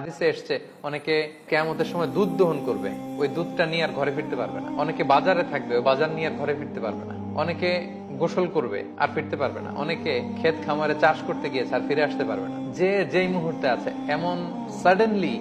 হাদিসে এসছে অনেকে কিয়ামতের সময় দুধ দহন করবে, ওই দুধটা নিয়ে আর ঘরে ফিরতে পারবে না। অনেকে বাজারে থাকবে, ওই বাজার নিয়ে আর ঘরে ফিরতে পারবে না। অনেকে গোসল করবে আর ফিরতে পারবে না। অনেকে ক্ষেত খামারে চাষ করতে গিয়েছে আর ফিরে আসতে পারবে না। যে যেই মুহূর্তে আছে এমন সাডেনলি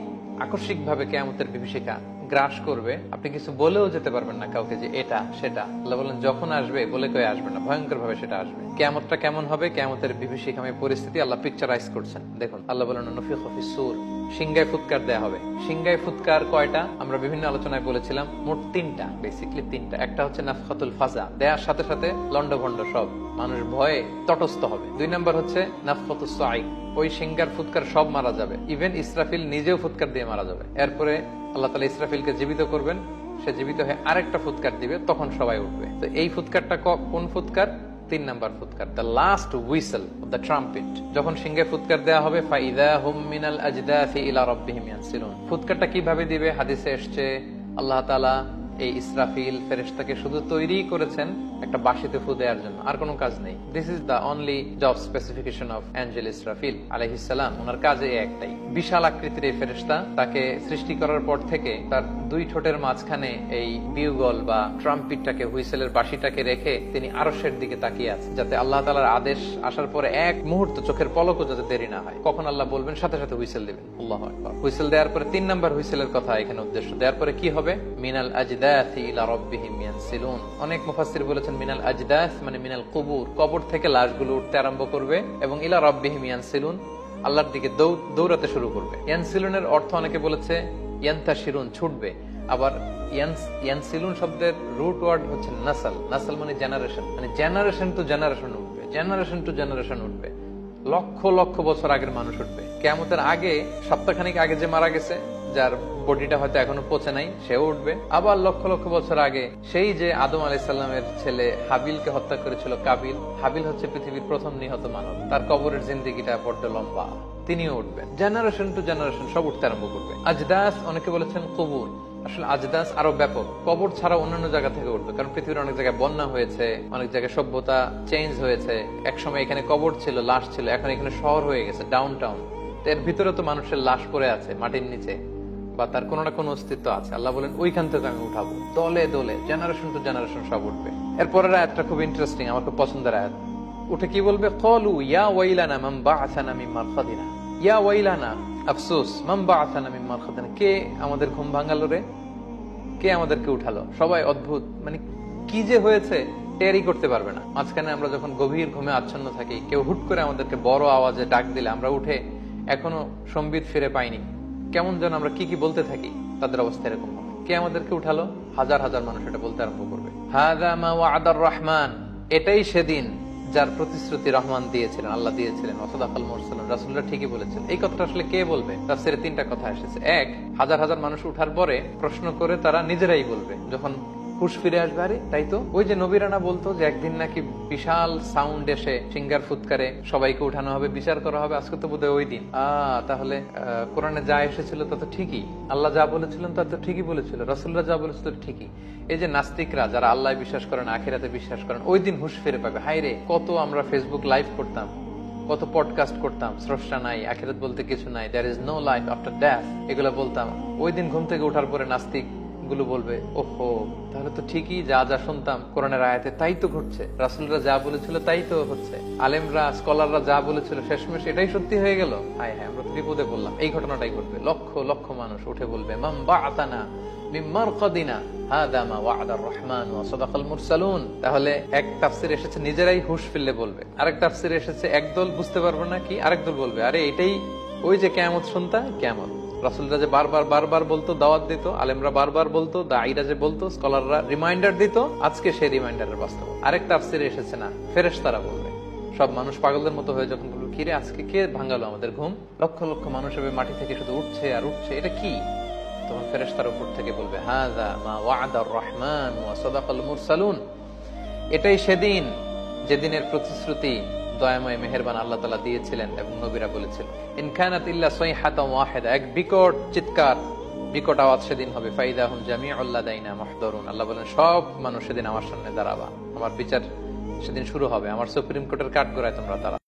আকস্মিক ভাবে কিয়ামতের বিভীষিকা গ্রাস করবে, আপনি কিছু বলেও যেতে পারবেন না কাউকে যে এটা সেটা। আল্লাহ বলেন যখন আসবে বলে কয়ে আসবে না, ভয়ঙ্কর ভাবে সেটা আসবে। কিয়ামতটা কেমন হবে, কিয়ামতের বিভীষিকাময় পরিস্থিতি আল্লাহ পিকচারাইজ করছেন। দেখুন আল্লাহ বলেন নফিখ ফিস সূর, সিংহায় ফুৎকার দেয়া হবে। সিংহায় ফুৎকার কয়টা আমরা বিভিন্ন আলোচনায় বলেছিলাম, মোট তিনটা, বেসিক্যালি তিনটা। একটা হচ্ছে নাফখাতুল ফাজা, দেয়ার সাথে সাথে লন্ডভন্ড সব মানুষ ভয়ে তটস্থ হবে। 2 নাম্বার হচ্ছে নাফখাতুস সাঈক, ওই সিংহার ফুৎকার সব মারা যাবে, ইভেন ইসরাফিল নিজেও ফুৎকার দিয়ে মারা যাবে। এরপরে আল্লাহ তাআলা ইসরাফিলকে জীবিত করবেন, সে জীবিত হয়ে আরেকটা ফুৎকার দিবে, তখন সবাই উঠবে। তো এই ফুৎকারটা কোন ফুৎকার? 3 নাম্বার ফুৎকার, the last whistle of the trumpet. যখন সিংহে ফুৎকার দেওয়া হবে, ফাইদা হুম মিনাল আজদাসি ইলা রাব্বিহিম ইয়ানসিলুন। ফুৎকারটা কিভাবে দিবে? হাদিসে এসেছে আল্লাহ তাআলা এই ইসরাফিল ফেরেশতাকে শুধু তৈরি করেছেন একটা বাঁশিতে ফু দেওয়ার জন্য, আর কোনো কাজ নেই। This is the only job specification of Angel Israfil আলাইহিস সালাম। ওনার কাজে একটাই, বিশাল আকৃতির এই ফেরেশতা, তাকে সৃষ্টি করার পর থেকে তার 2 ঠোঁটের মাঝখানে এই বিউগল বা ট্রাম্পিটটাকে, হুইসেলের বাঁশিটাকে রেখে তিনি আরশের দিকে তাকিয়ে আছেন, যাতে আল্লাহ তাআলার আদেশ আসার পরে এক মুহূর্ত চোখের পলকও যাতে দেরি না হয়। কখন আল্লাহ বলবেন সাথে সাথে হুইসেল দিবেন। আল্লাহু আকবার। হুইসেল দেওয়ার পরে 3 নাম্বার হুইসেলের কথা এখানে উদ্দেশ্য। দেওয়ার পরে কি হবে? মিনাল আজদাসি ইলা রাব্বিহিম ইয়ানসিলুন। অনেক মুফাসসির বলেছেন মিনাল আজদাস মানে মিনাল কুবুর, কবর থেকে লাশগুলো উঠতে আরম্ভ করবে, এবং ইলা রাব্বিহিম ইয়ানসিলুন, আল্লাহর দিকে দৌড়াতে শুরু করবে। ইয়ানসিলুনের অর্থ অনেকে বলেছে ইয়ান্তাশিরুন, ছুটবে। আবার ইয়ানসিলুন শব্দের রুট ওয়ার্ড হচ্ছে নাসল। নাসল মানে জেনারেশন, মানে জেনারেশন টু জেনারেশন উঠবে, জেনারেশন টু জেনারেশন উঠবে। লক্ষ লক্ষ বছর আগের মানুষ উঠবে। কিয়ামতের আগে, সপ্তাহখানিক আগে যে মারা গেছে, যার বডিটা হয়তো এখনো পচে নাই, সেও উঠবে। আবার লক্ষ লক্ষ বছর আগে সেই যে আদম আলাইহিস সালামের ছেলে হাবিলকে হত্যা করেছিল কাবিল, হাবিল হচ্ছে পৃথিবীর প্রথম নিহত মানব, তার কবরের জিন্দেগিটা বড্ড লম্বা, তিনিও উঠবেন। জেনারেশন টু জেনারেশন সব উঠতে আরম্ভ করবে। আজদাস অনেকে বলেছেন কবর, আসলে আজদাস আরো ব্যাপক, কবর ছাড়া অন্যান্য জায়গা থেকে উঠবে। কারণ পৃথিবীর অনেক জায়গায় বন্যা হয়েছে, অনেক জায়গায় সভ্যতা চেঞ্জ হয়েছে। একসময় এখানে কবর ছিল, লাশ ছিল, এখন এখানে শহর হয়ে গেছে, ডাউন টাউন। এর ভিতরে তো মানুষের লাশ পড়ে আছে মাটির নিচে, বা তার কোনো না কোনো অস্তিত্ব আছে। আল্লাহ বলেন ওইখান থেকে আমি উঠাবো, দলে দলে, জেনারেশন টু জেনারেশন সব উঠবে। এরপরের আয়াতটা খুব ইন্টারেস্টিং, আমার খুব পছন্দের আয়াত। উঠে কি বলবে? ক্বালু ইয়া ওয়াইলানা মান বা'আসানা মিন মারকাদিনা। ইয়া ওয়াইলানা, আফসোস, মান বা'আসানা মিন মারকাদিনা, কে আমাদের ঘুম ভাঙালো রে, কে আমাদেরকে উঠালো। সবাই অদ্ভুত, মানে কি যে হয়েছে টেরই করতে পারবে না। মাঝখানে আমরা যখন গভীর ঘুমে আচ্ছন্ন থাকি, কেউ হুট করে আমাদেরকে বড় আওয়াজে ডাক দিলে আমরা উঠে এখনো সম্বিত ফিরে পাইনি, কেমন যেন আমরা কি কি বলতে থাকি, তাদের অবস্থা এরকম হবে। কে আমাদেরকে উঠালো? হাজার হাজার মানুষ এটা বলতে আরম্ভ করবে। হাযা মা ওয়া'দার রহমান, এটাই সেদিন যার প্রতিশ্রুতি রহমান দিয়েছিলেন, আল্লাহ দিয়েছিলেন। ওয়াসাদাকাল মুরসালুন, রাসূলরা ঠিকই বলেছেন। এই কথাটা আসলে কে বলবে? তাফসীরে 3টা কথা এসেছে। এক, হাজার হাজার মানুষ উঠার পরে প্রশ্ন করে তারা নিজেরাই বলবে, যখন হুশ ফিরে আসবে, আরে তাই তো, ওই যে নবীরানা বলতো যে একদিন নাকি বিশাল সাউন্ড এসে সিঙ্গার ফুৎকারে সবাইকে উঠানো হবে, বিচার করা হবে, আজকে তো বোধহয় ওই দিন। তাহলে কোরআনে যা এসেছিল তা তো ঠিকই, আল্লাহ যা বলেছিলেন তা তো ঠিকই বলেছিল, রাসূলরা যা বলেছিল ঠিকই। এই যে নাস্তিকরা, যারা আল্লাহ বিশ্বাস করেন, আখিরাতে বিশ্বাস করেন, ওই দিন হুশ ফিরে পাবে। হায় রে, কত আমরা ফেসবুক লাইভ করতাম, কত পডকাস্ট করতাম, স্রষ্টা নাই, আখিরাত বলতে কিছু নাই, there is no life after death, এগুলো বলতাম। ওই দিন ঘুম থেকে ওঠার পরে নাস্তিক গুলো বলবে, ওহো, তাহলে তো ঠিকই যা যা শুনতাম কোরআনের আয়াতে তাই তো ঘটছে, রাসূলরা যা বলেছিল তাই তো হচ্ছে, আলেমরা স্কলাররা যা বলেছিল শেষমেশ এটাই সত্যি হয়ে গেল। হায় হায়, আমরা তো বিপদে পড়লাম। এই ঘটনাটাই ঘটবে। লক্ষ লক্ষ মানুষ উঠে বলবে, মান বা'আতানা মিন মারকাদিনা হাযা মা ওয়া'দার রহমান ওয়া সাদাকাল মুরসালুন। তাহলে এক তাফসীরে এসেছে নিজেরাই হুশ ফিরলে বলবে, আরেক তাফসীরে এসেছে একদল বুঝতে পারবে না কি, আরেক দল বলবে, আরে এটাই ওই যে কিয়ামত শুনতা, কিয়ামত। রাসূলরা যে বারবার বলতো, দাওয়াত দিত, আলেমরা বারবার বলতো, দাঈরা যে বলতো, স্কলাররা রিমাইন্ডার দিত, আজকে সেই রিমাইন্ডারের বাস্তব। আরেক তাফসীরে এসেছে না, ফেরেশতারা বলবে। সব মানুষ পাগলদের মতো হয়ে যখন বলবে, কিরে আজকে কে ভাঙালো আমাদের ঘুম, লক্ষ লক্ষ মানুষ হবে মাটি থেকে শুধু উঠছে আর উঠছে, এটা কি? তখন ফেরেশতারা উপর থেকে বলবে, হাযা মা ওয়া'দার রহমান ওয়া সাদাকাল মুরসালুন, এটাই সেদিন যেদিনের প্রতিশ্রুতি দয়াময় মেহেরবান আল্লাহ তাআলা দিয়েছিলেন এবং নবীরা বলেছিলেন। ইন কানাত ইল্লা সাইহাতান ওয়াহিদা, এক বিকট চিৎকার, বিকট আওয়াজ সেদিন হবে। ফাইদাহুম জামিউল লাদাইনা মুহদারুন, আল্লাহ বলেন সব মানুষ সেদিন আমার সামনে দাঁড়াবা, আমার বিচার সেদিন শুরু হবে, আমার সুপ্রিম কোর্টের কাঠগড়ায় তোমরা দাঁড়াবে।